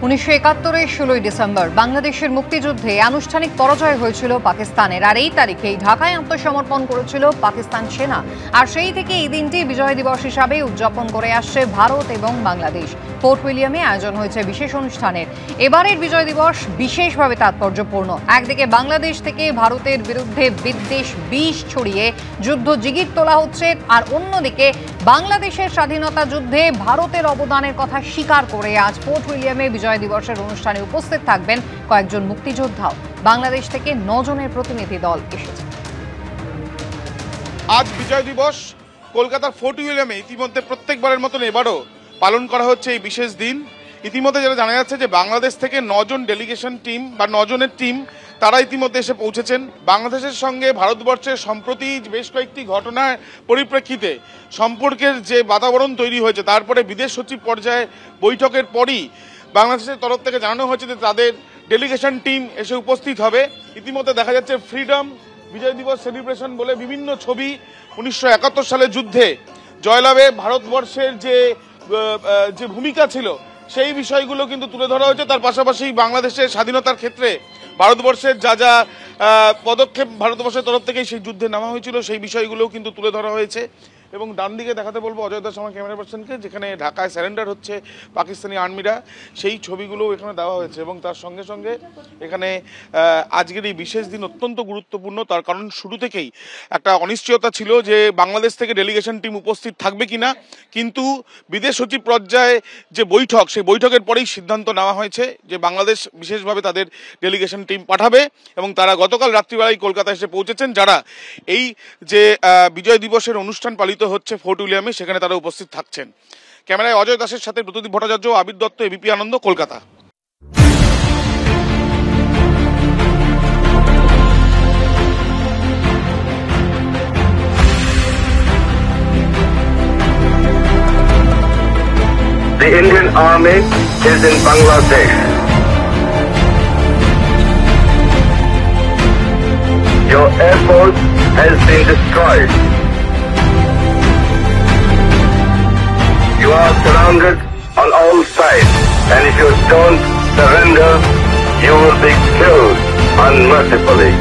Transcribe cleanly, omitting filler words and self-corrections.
1971 16 December বাংলাদেশের মুক্তিযুদ্ধে আনুষ্ঠানিক পরাজয় হয়েছিল পাকিস্তানের। আর এই তারিখেই ঢাকায় আত্মসমর্পণ করেছিল পাকিস্তান সেনা। আর সেই থেকে এই দিনটি বিজয় দিবস হিসাবে উদযাপন করে আসছে ভারত এবং বাংলাদেশ। ফোর্ট উইলিয়ামে আয়োজন হয়েছে বিশেষ অনুষ্ঠানের। এবারের বিজয় দিবস বিশেষভাবে তাৎপর্যপূর্ণ। একদিকে বাংলাদেশ থেকে ভারতের বিরুদ্ধে বিদ্বেষ বিষ ছড়িয়ে যুদ্ধ জিগির তোলা হচ্ছে, আর অন্যদিকে বাংলাদেশের স্বাধীনতা যুদ্ধে ভারতের অবদানের কথা স্বীকার করে আজ ফোর্ট উইলিয়ামে বিজয় দিবসের অনুষ্ঠানে উপস্থিত থাকবেন কয়েকজন মুক্তিযোদ্ধাও। বাংলাদেশ থেকে 9 জনের প্রতিনিধি দল এসেছে। আজ বিজয় দিবস কলকাতার ফোর্ট উইলিয়ামে ইতিমধ্যে প্রত্যেকবারের মতন এবারও পালন করা হচ্ছে এই বিশেষ দিন। ইতিমধ্যে যেটা জানা যাচ্ছে যে বাংলাদেশ থেকে 9 জন ডেলিগেশন টিম বা 9 জনের টিম তারা ইতিমধ্যে এসে পৌঁছেছেন। বাংলাদেশের সঙ্গে ভারতবর্ষের সম্প্রতি বেশ কয়েকটি ঘটনার পরিপ্রেক্ষিতে সম্পর্কের যে বাতাবরণ তৈরি হয়েছে, তারপরে বিদেশ সচিব পর্যায়ে বৈঠকের পরই বাংলাদেশের তরফ থেকে জানানো হয়েছে যে তাদের ডেলিগেশন টিম এসে উপস্থিত হবে। ইতিমধ্যে দেখা যাচ্ছে ফ্রিডম বিজয় দিবস সেলিব্রেশন বলে বিভিন্ন ছবি 1971 সালের যুদ্ধে জয়লাভে ভারতবর্ষের যে ভূমিকা ছিল সেই বিষয়গুলো কিন্তু তুলে ধরা হয়েছে। তার পাশাপাশি বাংলাদেশের স্বাধীনতার ক্ষেত্রে ভারতবর্ষের যা পদক্ষেপ ভারতবর্ষের তরফ থেকে সেই যুদ্ধে নামা হয়েছিল সেই বিষয়গুলোও কিন্তু তুলে ধরা হয়েছে। এবং ডান দিকে দেখাতে বলবো অজয় দাস আমার ক্যামেরা পার্সনকে, যেখানে ঢাকায় স্যারেন্ডার হচ্ছে পাকিস্তানি আর্মিরা, সেই ছবিগুলোও এখানে দেওয়া হয়েছে। এবং তার সঙ্গে সঙ্গে এখানে আজকের এই বিশেষ দিন অত্যন্ত গুরুত্বপূর্ণ, তার কারণ শুরু থেকেই একটা অনিশ্চয়তা ছিল যে বাংলাদেশ থেকে ডেলিগেশন টিম উপস্থিত থাকবে কিনা, কিন্তু বিদেশ সচিব পর্যায়ে যে বৈঠক সেই বৈঠকের পরেই সিদ্ধান্ত নেওয়া হয়েছে যে বাংলাদেশ বিশেষভাবে তাদের ডেলিগেশন টিম পাঠাবে। এবং তারা গতকাল রাত্রিবেলায় কলকাতায় এসে পৌঁছেছেন, যারা এই যে বিজয় দিবসের অনুষ্ঠান পালিত হচ্ছে ফোর্ট উইলিয়ামে সেখানে তারা উপস্থিত থাকছেন। ক্যামেরায় অজয় দাসের সাথে Pradip Bhattacharya, Abir Dutta, ABP Ananda, Kolkata. The Indian Army is in Bangladesh. Your air force has been destroyed. You are surrounded on all sides, and if you don't surrender, you will be killed unmercifully.